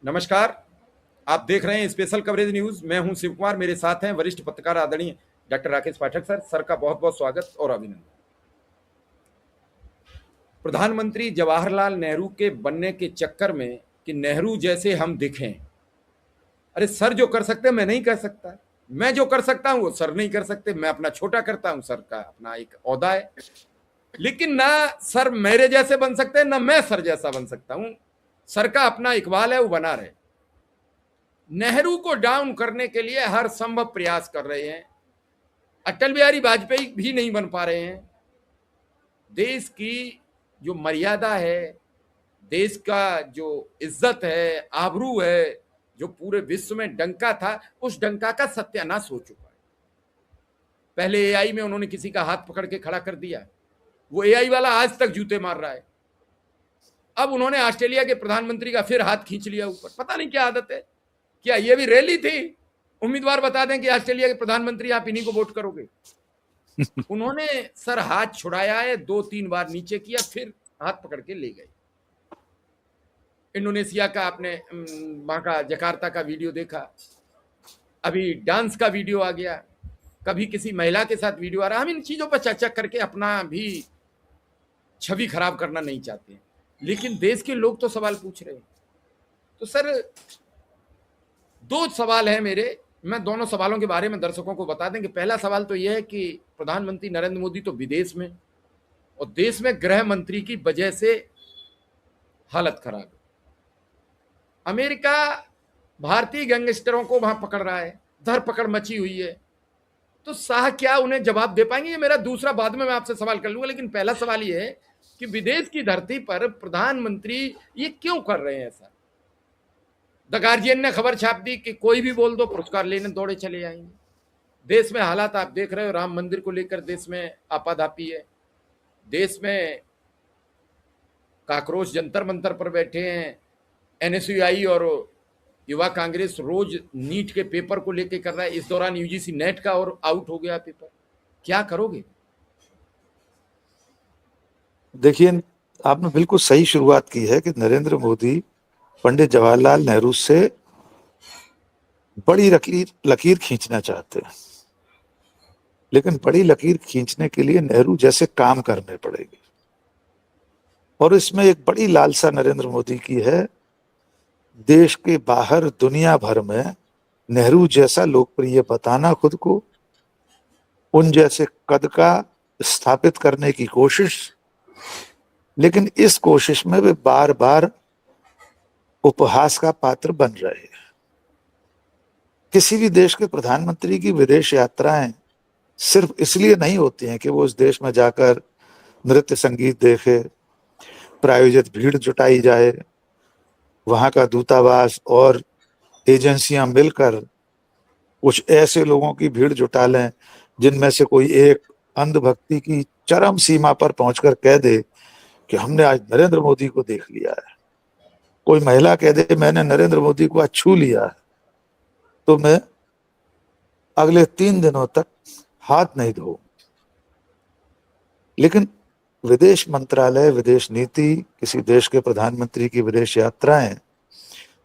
नमस्कार। आप देख रहे हैं स्पेशल कवरेज न्यूज। मैं हूं शिव कुमार, मेरे साथ हैं वरिष्ठ पत्रकार आदरणीय डॉक्टर राकेश पाठक सर। सर का बहुत बहुत स्वागत और अभिनंदन। प्रधानमंत्री जवाहरलाल नेहरू के बनने के चक्कर में कि नेहरू जैसे हम दिखें, अरे सर जो कर सकते हैं मैं नहीं कर सकता, मैं जो कर सकता हूं वो सर नहीं कर सकते। मैं अपना छोटा करता हूं, सर का अपना एक ओहदा है, लेकिन ना सर मेरे जैसे बन सकते हैं ना मैं सर जैसा बन सकता हूं। सर का अपना इकबाल है, वो बना रहे। नेहरू को डाउन करने के लिए हर संभव प्रयास कर रहे हैं। अटल बिहारी वाजपेयी भी नहीं बन पा रहे हैं। देश की जो मर्यादा है, देश का जो इज्जत है, आबरू है, जो पूरे विश्व में डंका था, उस डंका का सत्यानाश हो चुका है। पहले एआई में उन्होंने किसी का हाथ पकड़ के खड़ा कर दिया, वो एआई वाला आज तक जूते मार रहा है। अब उन्होंने ऑस्ट्रेलिया के प्रधानमंत्री का फिर हाथ खींच लिया ऊपर, पता नहीं क्या आदत है। क्या ये भी रैली थी? उम्मीदवार बता दें कि ऑस्ट्रेलिया के प्रधानमंत्री आप इन्हीं को वोट करोगे। उन्होंने सर हाथ छुड़ाया है, 2-3 बार नीचे किया, फिर हाथ पकड़ के ले गए। इंडोनेशिया का आपने वहां का जकार्ता का वीडियो देखा, अभी डांस का वीडियो आ गया, कभी किसी महिला के साथ वीडियो आ रहा। हम इन चीजों पर चर्चा करके अपना भी छवि खराब करना नहीं चाहते, लेकिन देश के लोग तो सवाल पूछ रहे हैं। तो सर 2 सवाल हैं मेरे, मैं दोनों सवालों के बारे में दर्शकों को बता दें कि पहला सवाल तो यह है कि प्रधानमंत्री नरेंद्र मोदी तो विदेश में, और देश में गृह मंत्री की वजह से हालत खराब है। अमेरिका भारतीय गैंगस्टरों को वहां पकड़ रहा है, धरपकड़ मची हुई है। तो शाह क्या उन्हें जवाब दे पाएंगे? ये मेरा दूसरा, बाद में मैं आपसे सवाल कर लूंगा, लेकिन पहला सवाल ये है कि विदेश की धरती पर प्रधानमंत्री ये क्यों कर रहे हैं ऐसा? द गार्जियन ने खबर छाप दी कि कोई भी बोल दो पुरस्कार लेने दौड़े चले जाएंगे। देश में हालात आप देख रहे हो, राम मंदिर को लेकर देश में आपाधापी है। देश में काकरोच जंतर मंतर पर बैठे हैं। एनएसयूआई और युवा कांग्रेस रोज नीट के पेपर को लेकर कर रहा है। इस दौरान यूजीसी नेट का और आउट हो गया पेपर। क्या करोगे? देखिए, आपने बिल्कुल सही शुरुआत की है कि नरेंद्र मोदी पंडित जवाहरलाल नेहरू से बड़ी लकीर खींचना चाहते हैं, लेकिन बड़ी लकीर खींचने के लिए नेहरू जैसे काम करने पड़ेंगे। और इसमें एक बड़ी लालसा नरेंद्र मोदी की है, देश के बाहर दुनिया भर में नेहरू जैसा लोकप्रिय बताना खुद को, उन जैसे कद का स्थापित करने की कोशिश। लेकिन इस कोशिश में वे बार बार उपहास का पात्र बन रहे हैं। किसी भी देश के प्रधानमंत्री की विदेश यात्राएं सिर्फ इसलिए नहीं होती हैं कि वो उस देश में जाकर नृत्य संगीत देखे, प्रायोजित भीड़ जुटाई जाए, वहां का दूतावास और एजेंसियां मिलकर कुछ ऐसे लोगों की भीड़ जुटा लें जिनमें से कोई एक अंधभक्ति की चरम सीमा पर पहुंचकर कह दे कि हमने आज नरेंद्र मोदी को देख लिया है। कोई महिला कह दे मैंने नरेंद्र मोदी को आज छू लिया है, तो मैं अगले 3 दिनों तक हाथ नहीं धो। लेकिन विदेश मंत्रालय, विदेश नीति, किसी देश के प्रधानमंत्री की विदेश यात्राएं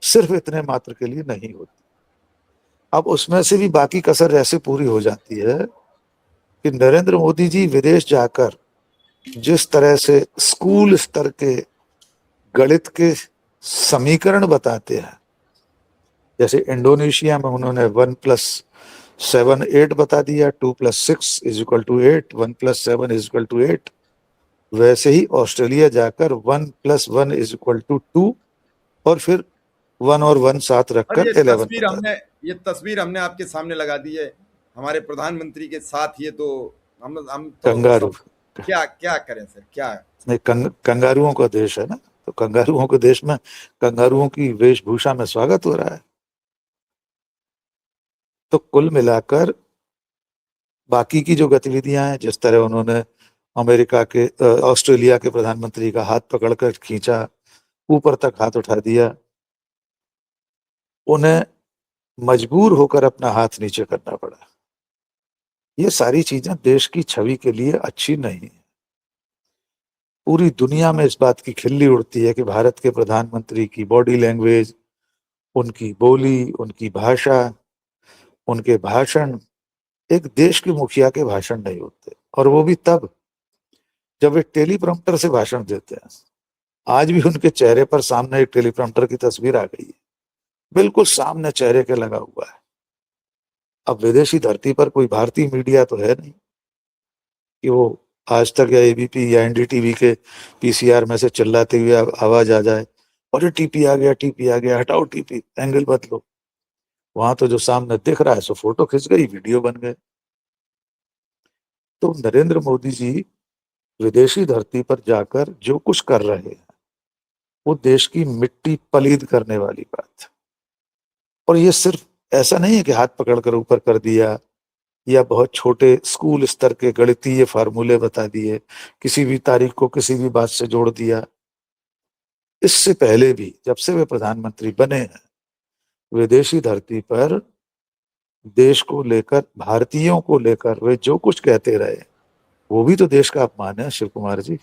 सिर्फ इतने मात्र के लिए नहीं होती। अब उसमें से भी बाकी कसर ऐसे पूरी हो जाती है कि नरेंद्र मोदी जी विदेश जाकर जिस तरह से स्कूल स्तर के गणित के समीकरण बताते हैं, जैसे इंडोनेशिया में उन्होंने 1+7 8 बता दिया, 2+6 = 8, 1+7 = 8, वैसे ही ऑस्ट्रेलिया जाकर 1+1 = 2 और फिर 1 और 1 साथ रखकर 11 ये तस्वीर हमने आपके सामने लगा दी है हमारे प्रधानमंत्री के साथ। ये तो हम तो कंगारू। क्या क्या करें सर, क्या नहीं, कंगारुओं का देश है ना, तो कंगारुओं के देश में कंगारुओं की वेशभूषा में स्वागत हो रहा है। तो कुल मिलाकर बाकी की जो गतिविधियां हैं, जिस तरह उन्होंने ऑस्ट्रेलिया के प्रधानमंत्री का हाथ पकड़कर खींचा, ऊपर तक हाथ उठा दिया, उन्हें मजबूर होकर अपना हाथ नीचे करना पड़ा। ये सारी चीजें देश की छवि के लिए अच्छी नहीं है। पूरी दुनिया में इस बात की खिल्ली उड़ती है कि भारत के प्रधानमंत्री की बॉडी लैंग्वेज उनकी बोली, उनकी भाषा, उनके भाषण एक देश के मुखिया के भाषण नहीं होते, और वो भी तब जब वे टेलीप्रॉम्प्टर से भाषण देते हैं। आज भी उनके चेहरे पर सामने एक टेलीप्रॉम्प्टर की तस्वीर आ गई है, बिल्कुल सामने चेहरे के लगा हुआ है। अब विदेशी धरती पर कोई भारतीय मीडिया तो है नहीं कि वो आज तक या एबीपी या एनडीटीवी के पीसीआर में से चिल्लाते हुए आवाज आ जाए, अरे टीपी आ गया, टीपी आ गया, हटाओ टीपी, एंगल बदलो। वहां तो जो सामने दिख रहा है सो फोटो खिंच गई, वीडियो बन गए। तो नरेंद्र मोदी जी विदेशी धरती पर जाकर जो कुछ कर रहे हैं वो देश की मिट्टी पलीद करने वाली बात है। और ये सिर्फ ऐसा नहीं है कि हाथ पकड़कर ऊपर कर दिया या बहुत छोटे स्कूल स्तर के गणितीय फार्मूले बता दिए, किसी भी तारीख को किसी भी बात से जोड़ दिया। इससे पहले भी जब से वे प्रधानमंत्री बने हैं, विदेशी धरती पर देश को लेकर, भारतीयों को लेकर वे जो कुछ कहते रहे वो भी तो देश का अपमान है। शिव कुमार जी,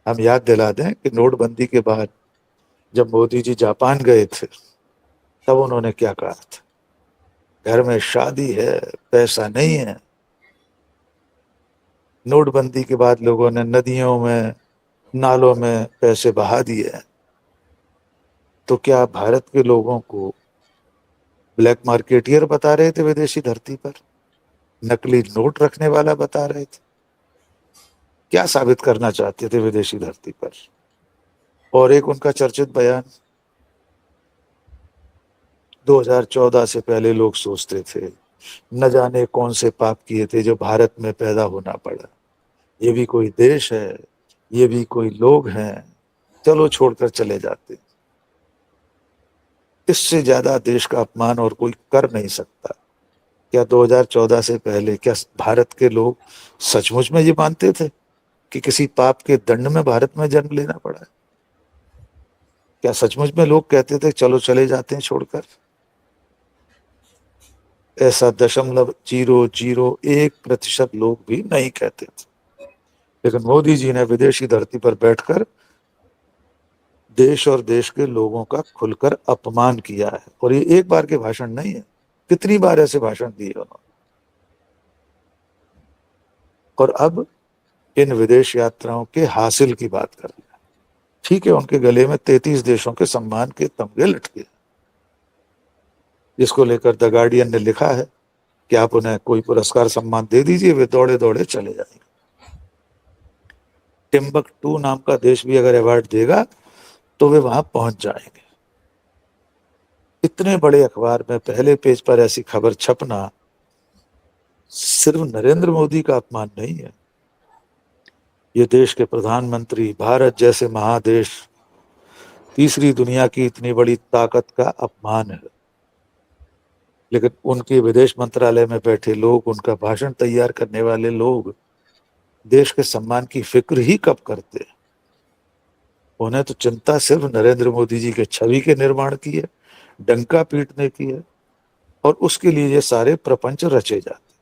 हम याद दिला दें कि नोटबंदी के बाद जब मोदी जी जापान गए थे तब उन्होंने क्या कहा था, घर में शादी है, पैसा नहीं है। नोटबंदी के बाद लोगों ने नदियों में, नालों में पैसे बहा दिए हैं। तो क्या भारत के लोगों को ब्लैक मार्केटियर बता रहे थे विदेशी धरती पर, नकली नोट रखने वाला बता रहे थे? क्या साबित करना चाहते थे विदेशी धरती पर? और एक उनका चर्चित बयान, 2014 से पहले लोग सोचते थे न जाने कौन से पाप किए थे जो भारत में पैदा होना पड़ा, ये भी कोई देश है, ये भी कोई लोग हैं, चलो छोड़कर चले जाते। इससे ज्यादा देश का अपमान और कोई कर नहीं सकता। क्या 2014 से पहले क्या भारत के लोग सचमुच में ये मानते थे कि किसी पाप के दंड में भारत में जन्म लेना पड़ा है? क्या सचमुच में लोग कहते थे चलो चले जाते हैं छोड़कर? ऐसा 0.001% लोग भी नहीं कहते थे। लेकिन मोदी जी ने विदेशी धरती पर बैठकर देश और देश के लोगों का खुलकर अपमान किया है। और ये एक बार के भाषण नहीं है, कितनी बार ऐसे भाषण दिए उन्होंने। और अब इन विदेश यात्राओं के हासिल की बात कर रहे हैं। ठीक है, उनके गले में 33 देशों के सम्मान के तमगे लटके, जिसको लेकर द गार्डियन ने लिखा है कि आप उन्हें कोई पुरस्कार सम्मान दे दीजिए, वे दौड़े दौड़े चले जाएंगे। टिम्बकटू नाम का देश भी अगर अवार्ड देगा तो वे वहां पहुंच जाएंगे। इतने बड़े अखबार में पहले पेज पर ऐसी खबर छपना सिर्फ नरेंद्र मोदी का अपमान नहीं है, ये देश के प्रधानमंत्री, भारत जैसे महादेश, तीसरी दुनिया की इतनी बड़ी ताकत का अपमान है। लेकिन उनके विदेश मंत्रालय में बैठे लोग, उनका भाषण तैयार करने वाले लोग देश के सम्मान की फिक्र ही कब करते हैं? उन्हें तो चिंता सिर्फ नरेंद्र मोदी जी के छवि के निर्माण की है, डंका पीटने की है, और उसके लिए ये सारे प्रपंच रचे जाते।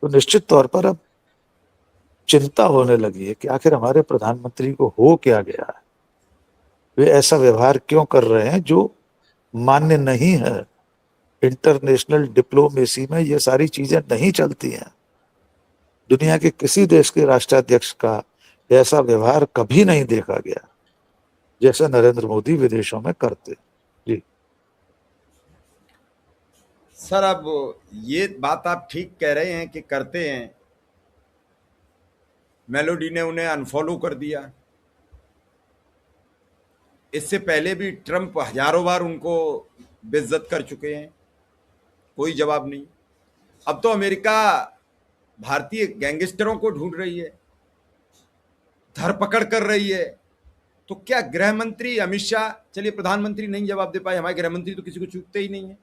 तो निश्चित तौर पर अब चिंता होने लगी है कि आखिर हमारे प्रधानमंत्री को हो क्या गया है, वे ऐसा व्यवहार क्यों कर रहे हैं जो मान्य नहीं है। इंटरनेशनल डिप्लोमेसी में ये सारी चीजें नहीं चलती हैं। दुनिया के किसी देश के राष्ट्राध्यक्ष का ऐसा व्यवहार कभी नहीं देखा गया जैसा नरेंद्र मोदी विदेशों में करते। जी सर, अब ये बात आप ठीक कह रहे हैं कि करते हैं। मेलोडी ने उन्हें अनफॉलो कर दिया। इससे पहले भी ट्रंप हजारों बार उनको बेइज्जत कर चुके हैं, कोई जवाब नहीं। अब तो अमेरिका भारतीय गैंगस्टरों को ढूंढ रही है, धरपकड़ कर रही है। तो क्या गृह मंत्री अमित शाह, चलिए प्रधानमंत्री नहीं जवाब दे पाए, हमारे गृह मंत्री तो किसी को चूकते ही नहीं है।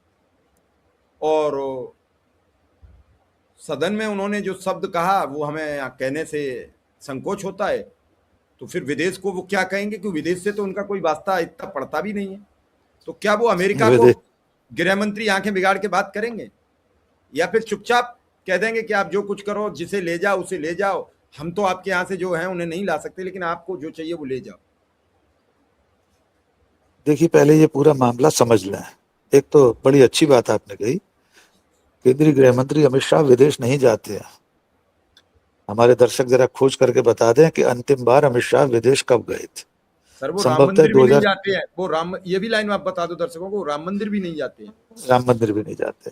और सदन में उन्होंने जो शब्द कहा वो हमें कहने से संकोच होता है। तो फिर विदेश को वो क्या कहेंगे, कि विदेश से तो उनका कोई वास्ता इतना पड़ता भी नहीं है। तो क्या वो अमेरिका को गृह मंत्री आंखें बिगाड़ के बात करेंगे, या फिर चुपचाप कह देंगे कि आप जो कुछ करो, जिसे ले जाओ उसे ले जाओ, हम तो आपके यहाँ से जो है उन्हें नहीं ला सकते, लेकिन आपको जो चाहिए वो ले जाओ। देखिए, पहले ये पूरा मामला समझ लें। एक तो बड़ी अच्छी बात आपने कही, केंद्रीय गृह मंत्री अमित शाह विदेश नहीं जाते हैं। हमारे दर्शक जरा खोज करके बता दें कि अंतिम बार अमित शाह विदेश कब गए थे। सर वो राम संभवतः मंदिर भी नहीं 2000। जाते हैं, वो राम, ये भी लाइन आप बता दो दर्शकों को, राम मंदिर भी नहीं जाते हैं। राम मंदिर भी नहीं जाते,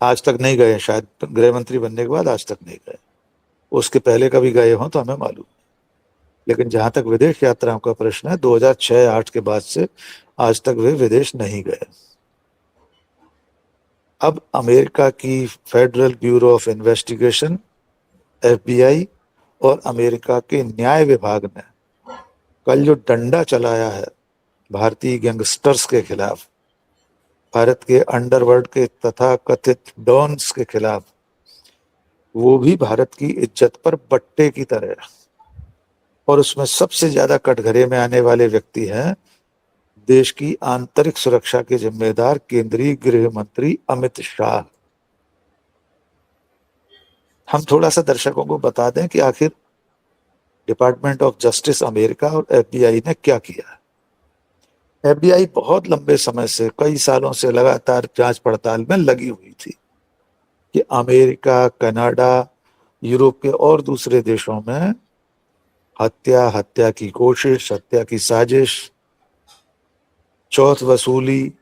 आज तक नहीं गए, शायद गृह मंत्री बनने के बाद आज तक नहीं गए। उसके पहले कभी गए हों तो हमें मालूम, लेकिन जहां तक विदेश यात्राओं का प्रश्न है, 2006-08 के बाद से आज तक वे विदेश नहीं गए। अब अमेरिका की federal bureau of investigation, FBI, और अमेरिका के न्याय विभाग ने कल जो डंडा चलाया है भारतीय गैंगस्टर्स के खिलाफ, भारत के अंडरवर्ल्ड के तथा कथित डॉन्स के खिलाफ, वो भी भारत की इज्जत पर बट्टे की तरह है। और उसमें सबसे ज्यादा कटघरे में आने वाले व्यक्ति हैं देश की आंतरिक सुरक्षा के जिम्मेदार केंद्रीय गृह मंत्री अमित शाह। हम थोड़ा सा दर्शकों को बता दें कि आखिर डिपार्टमेंट ऑफ जस्टिस अमेरिका और FBI ने क्या किया। FBI बहुत लंबे समय से, कई सालों से लगातार जांच पड़ताल में लगी हुई थी कि अमेरिका, कनाडा, यूरोप के और दूसरे देशों में हत्या, हत्या की कोशिश, हत्या की साजिश, चौथ वसूली,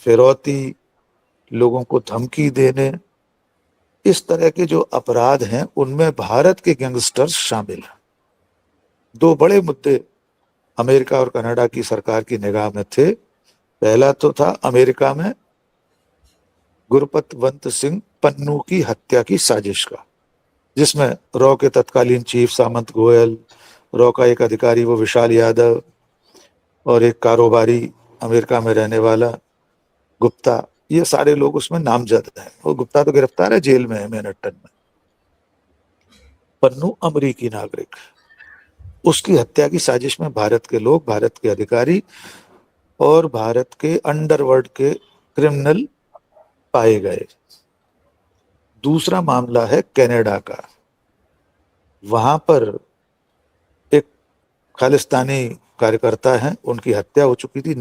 फिरौती, लोगों को धमकी देने, इस तरह के जो अपराध हैं उनमें भारत के गैंगस्टर्स शामिल हैं। दो बड़े मुद्दे अमेरिका और कनाडा की सरकार की निगाह में थे। पहला तो था अमेरिका में गुरपतवंत सिंह पन्नू की हत्या की साजिश का, जिसमें रॉ के तत्कालीन चीफ सामंत गोयल, रॉ का एक अधिकारी वो विशाल यादव, और एक कारोबारी अमेरिका में रहने वाला गुप्ता, ये सारे लोग उसमें नामजद हैं। वो गुप्ता तो गिरफ्तार है, जेल में है मैनहट्टन में। पन्नू अमरीकी नागरिक, उसकी हत्या की साजिश में भारत के लोग, भारत के अधिकारी और भारत के अंडरवर्ल्ड के क्रिमिनल पाए गए। दूसरा मामला है कनाडा का। वहां पर एक खालिस्तानी कार्यकर्ता हैं, उनकी हत्या हो चुकी थी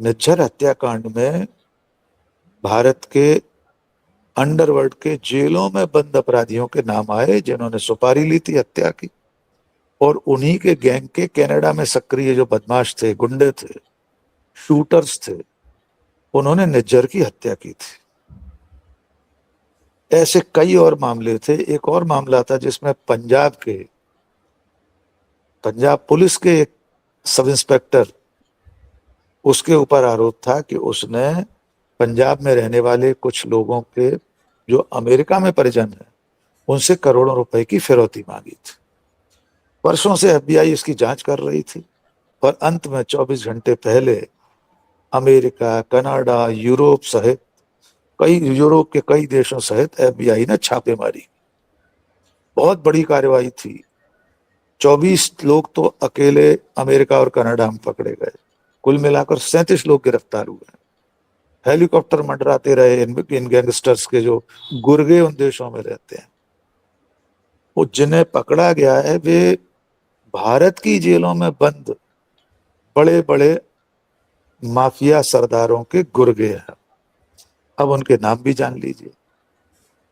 निज्जर हत्याकांड में भारत के अंडरवर्ल्ड के जेलों में बंद अपराधियों के नाम आए जिन्होंने सुपारी ली थी हत्या की, और उन्हीं के गैंग के कनाडा में सक्रिय जो बदमाश थे, गुंडे थे, शूटर्स थे, उन्होंने निज्जर की हत्या की थी। ऐसे कई और मामले थे। एक और मामला था जिसमें पंजाब पुलिस के एक सब इंस्पेक्टर, उसके ऊपर आरोप था कि उसने पंजाब में रहने वाले कुछ लोगों के जो अमेरिका में परिजन हैं उनसे करोड़ों रुपए की फिरौती मांगी थी। वर्षों से FBI इसकी जांच कर रही थी, और अंत में 24 घंटे पहले अमेरिका, कनाडा, यूरोप के कई देशों सहित FBI ने छापेमारी। बहुत बड़ी कार्रवाई थी। 24 लोग तो अकेले अमेरिका और कनाडा में पकड़े गए, कुल मिलाकर 37 लोग गिरफ्तार हुए। हेलीकॉप्टर मंडराते रहे इन गैंगस्टर्स के जो गुर्गे उन देशों में रहते हैं। वो जिन्हें पकड़ा गया है वे भारत की जेलों में बंद बड़े बड़े माफिया सरदारों के गुर्गे हैं। अब उनके नाम भी जान लीजिए।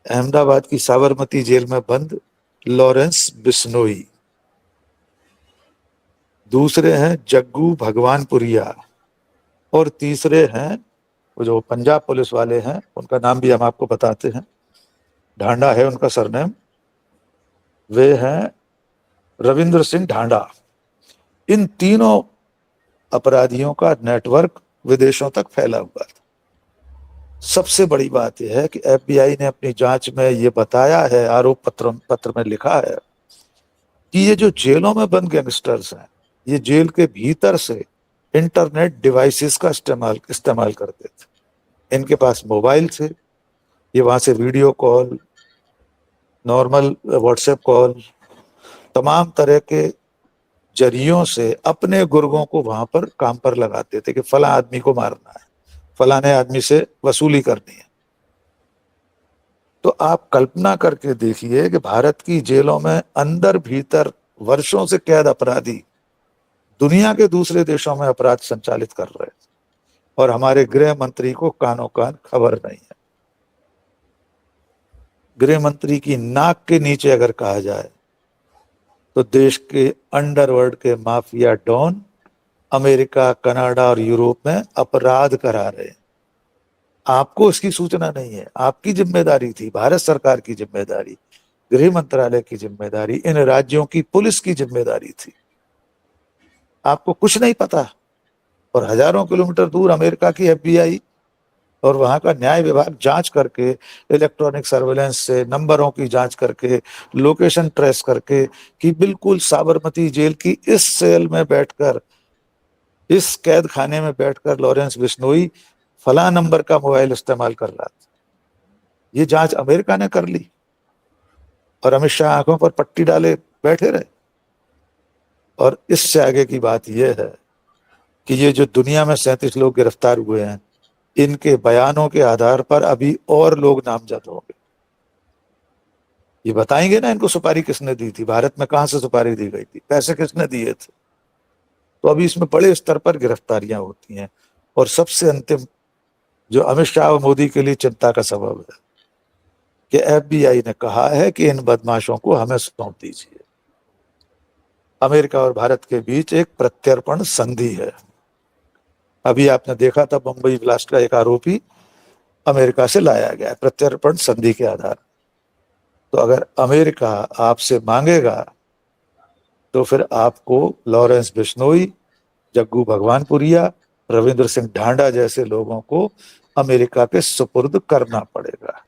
अहमदाबाद की साबरमती जेल में बंद लॉरेंस बिश्नोई, दूसरे हैं जग्गू भगवानपुरिया, और तीसरे हैं वो जो पंजाब पुलिस वाले हैं, उनका नाम भी हम आपको बताते हैं, ढांडा है उनका सरनेम, वे हैं रविंद्र सिंह ढांडा। इन तीनों अपराधियों का नेटवर्क विदेशों तक फैला हुआ था। सबसे बड़ी बात यह है कि FBI ने अपनी जांच में ये बताया है, आरोप पत्र में लिखा है कि ये जो जेलों में बंद गैंगस्टर्स हैं, ये जेल के भीतर से इंटरनेट डिवाइसेस का इस्तेमाल करते थे। इनके पास मोबाइल थे, ये वहां से video call, normal WhatsApp call, तमाम तरह के जरियों से अपने गुर्गों को वहां पर काम पर लगाते थे कि फला आदमी को मारना है, फलाने आदमी से वसूली करनी है। तो आप कल्पना करके देखिए कि भारत की जेलों में अंदर भीतर वर्षों से कैद अपराधी दुनिया के दूसरे देशों में अपराध संचालित कर रहे हैं और हमारे गृह मंत्री को कानों कान खबर नहीं है। गृह मंत्री की नाक के नीचे अगर कहा जाए तो देश के अंडरवर्ल्ड के माफिया डॉन अमेरिका, कनाडा और यूरोप में अपराध करा रहे हैं। आपको इसकी सूचना नहीं है। आपकी जिम्मेदारी थी, भारत सरकार की जिम्मेदारी, गृह मंत्रालय की जिम्मेदारी, इन राज्यों की पुलिस की जिम्मेदारी थी। आपको कुछ नहीं पता। और हजारों किलोमीटर दूर अमेरिका की FBI और वहां का न्याय विभाग जांच करके, इलेक्ट्रॉनिक सर्वेलेंस से नंबरों की जांच करके, लोकेशन ट्रेस करके कि बिल्कुल साबरमती जेल की इस सेल में बैठकर, इस कैद खाने में बैठकर लॉरेंस बिश्नोई फला नंबर का मोबाइल इस्तेमाल कर रहा था। ये जांच अमेरिका ने कर ली और अमित शाह आंखों पर पट्टी डाले बैठे रहे। और इससे आगे की बात यह है कि ये जो दुनिया में 37 लोग गिरफ्तार हुए हैं, इनके बयानों के आधार पर अभी और लोग नामजद होंगे। ये बताएंगे ना इनको सुपारी किसने दी थी, भारत में कहां से सुपारी दी गई थी, पैसे किसने दिए थे। तो अभी इसमें बड़े स्तर पर गिरफ्तारियां होती हैं। और सबसे अंतिम जो अमित शाह और मोदी के लिए चिंता का सबब है कि FBI ने कहा है कि इन बदमाशों को हमें सौंप दीजिए। अमेरिका और भारत के बीच एक प्रत्यर्पण संधि है। अभी आपने देखा था बम्बई ब्लास्ट का एक आरोपी अमेरिका से लाया गया है प्रत्यर्पण संधि के आधार। तो अगर अमेरिका आपसे मांगेगा तो फिर आपको लॉरेंस बिश्नोई, जग्गू भगवानपुरिया, रविंद्र सिंह ढांडा जैसे लोगों को अमेरिका के सुपुर्द करना पड़ेगा।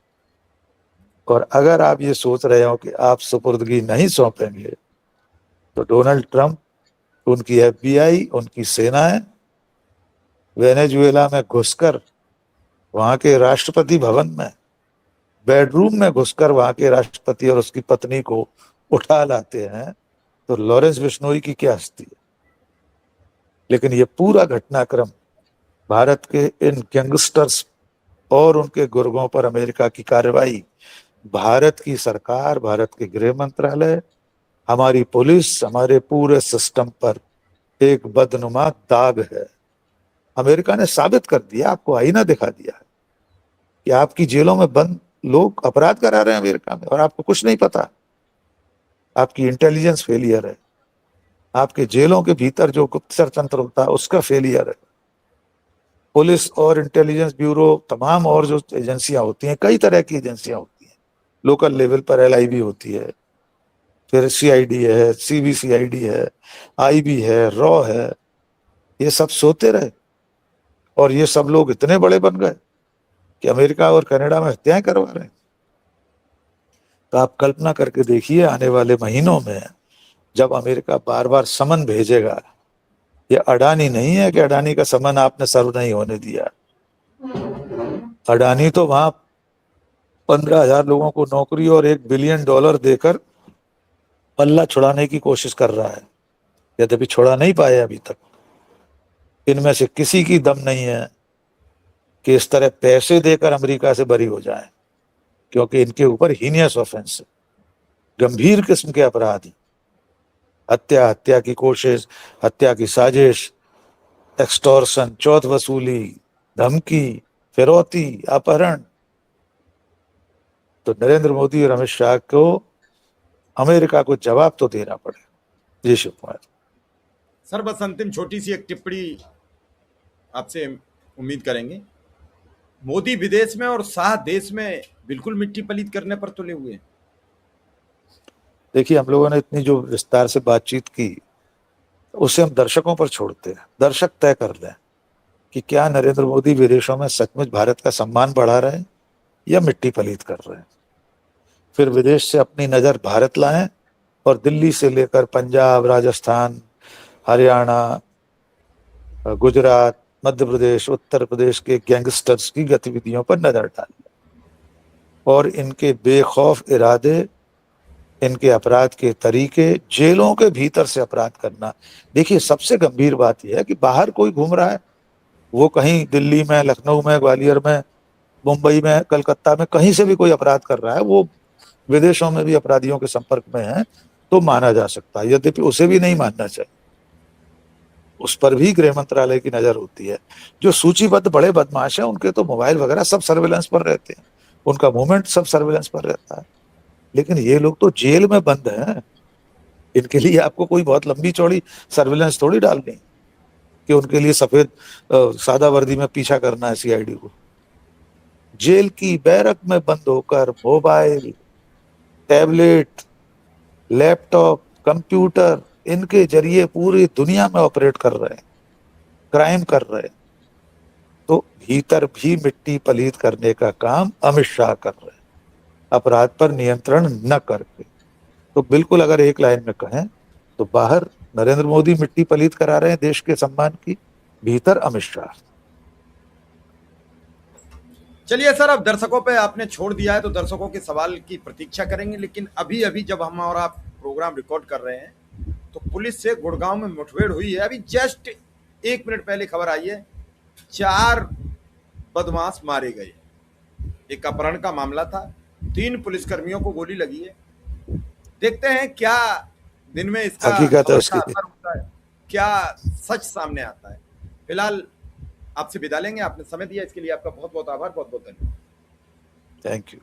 और अगर आप ये सोच रहे हो कि आप सुपुर्दगी नहीं सौंपेंगे तो डोनाल्ड ट्रंप, उनकी FBI, उनकी सेनाएं वेनेजुएला में घुसकर वहां के राष्ट्रपति भवन में, बेडरूम में घुसकर वहां के राष्ट्रपति और उसकी पत्नी को उठा लाते हैं, तो लॉरेंस बिश्नोई की क्या हस्ती है। लेकिन ये पूरा घटनाक्रम भारत के इन गैंगस्टर्स और उनके गुर्गों पर अमेरिका की कार्रवाई, भारत की सरकार, भारत के गृह मंत्रालय, हमारी पुलिस, हमारे पूरे सिस्टम पर एक बदनुमा दाग है। अमेरिका ने साबित कर दिया, आपको आईना दिखा दिया कि आपकी जेलों में बंद लोग अपराध करा रहे हैं अमेरिका में और आपको कुछ नहीं पता। आपकी इंटेलिजेंस फेलियर है, आपके जेलों के भीतर जो गुप्तचर तंत्र होता है उसका फेलियर है। पुलिस और इंटेलिजेंस ब्यूरो, तमाम और जो एजेंसियां होती हैं, कई तरह की एजेंसियां होती हैं, लोकल लेवल पर LIB होती है, फिर CID है, CBCID है, IB है, रॉ है, ये सब सोते रहे। और ये सब लोग इतने बड़े बन गए कि अमेरिका और कनाडा में हत्याएं करवा रहे हैं। तो आप कल्पना करके देखिए आने वाले महीनों में जब अमेरिका बार बार समन भेजेगा, ये अडानी नहीं है कि अडानी का समन आपने सर्व नहीं होने दिया। अडानी तो वहां 15,000 लोगों को नौकरी और $1 बिलियन देकर पल्ला छुड़ाने की कोशिश कर रहा है, यद्यपि छुड़ा नहीं पाया अभी तक। इनमें से किसी की दम नहीं है कि इस तरह पैसे देकर अमेरिका से बरी हो जाए, क्योंकि इनके ऊपर हीनियस ऑफेंस, गंभीर किस्म के अपराध, हत्या, हत्या की कोशिश, हत्या की साजिश, एक्सटॉर्शन, चौथ वसूली, धमकी, फिरौती, अपहरण। तो नरेंद्र मोदी और अमित शाह को अमेरिका को जवाब तो देना पड़ेगा। जी शिव कुमार। सर बस अंतिम छोटी सी एक टिप्पणी आपसे उम्मीद करेंगे। मोदी विदेश में और शाह देश में बिल्कुल मिट्टी पलीत करने पर तुले हुए हैं। देखिए, हम लोगों ने इतनी जो विस्तार से बातचीत की उसे हम दर्शकों पर छोड़ते हैं। दर्शक तय कर लें कि क्या नरेंद्र मोदी विदेशों में सचमुच भारत का सम्मान बढ़ा रहे हैं या मिट्टी पलीत कर रहे हैं। फिर विदेश से अपनी नजर भारत लाएं और दिल्ली से लेकर पंजाब, राजस्थान, हरियाणा, गुजरात, मध्य प्रदेश, उत्तर प्रदेश के गैंगस्टर्स की गतिविधियों पर नजर डालें और इनके बेखौफ इरादे, इनके अपराध के तरीके, जेलों के भीतर से अपराध करना। देखिए, सबसे गंभीर बात यह है कि बाहर कोई घूम रहा है, वो कहीं दिल्ली में, लखनऊ में, ग्वालियर में, मुंबई में, कलकत्ता में, कहीं से भी कोई अपराध कर रहा है, वो विदेशों में भी अपराधियों के संपर्क में है तो माना जा सकता है, यद्यपि उसे भी नहीं मानना चाहिए। उस पर भी गृह मंत्रालय की नजर होती है। जो सूचीबद्ध बड़े बदमाश हैं उनके तो मोबाइल वगैरह सब सर्विलांस पर रहते हैं, उनका मूवमेंट सब सर्विलांस पर रहता है। लेकिन ये लोग तो जेल में बंद हैं, इनके लिए आपको कोई बहुत लंबी चौड़ी सर्विलांस थोड़ी डालनी कि उनके लिए सफेद सादा वर्दी में पीछा करना है सीआईडी को। जेल की बैरक में बंद होकर मोबाइल, टैबलेट, लैपटॉप, कंप्यूटर, इनके जरिए पूरी दुनिया में ऑपरेट कर रहे हैं, क्राइम कर रहे हैं। तो भीतर भी मिट्टी पलीत करने का काम अमित शाह कर रहे हैं, अपराध पर नियंत्रण न करके। तो बिल्कुल अगर एक लाइन में कहें तो बाहर नरेंद्र मोदी मिट्टी पलीत करा रहे हैं देश के सम्मान की, भीतर अमित शाह। चलिए सर, अब दर्शकों पे आपने छोड़ दिया है तो दर्शकों के सवाल की प्रतीक्षा करेंगे, लेकिन अभी अभी जब हम और आप प्रोग्राम रिकॉर्ड कर रहे हैं तो पुलिस से गुड़गांव में मुठभेड़ हुई है। अभी जस्ट 1 मिनट पहले खबर आई है, 4 बदमाश मारे गए। एक अपहरण का मामला था, 3 पुलिसकर्मियों को गोली लगी है। देखते हैं क्या दिन में इसका हकीकत है खबर का उसकी। असर होता है, क्या सच सामने आता है। फिलहाल आपसे विदा लेंगे, आपने समय दिया इसके लिए आपका बहुत बहुत आभार, बहुत बहुत धन्यवाद। Thank you.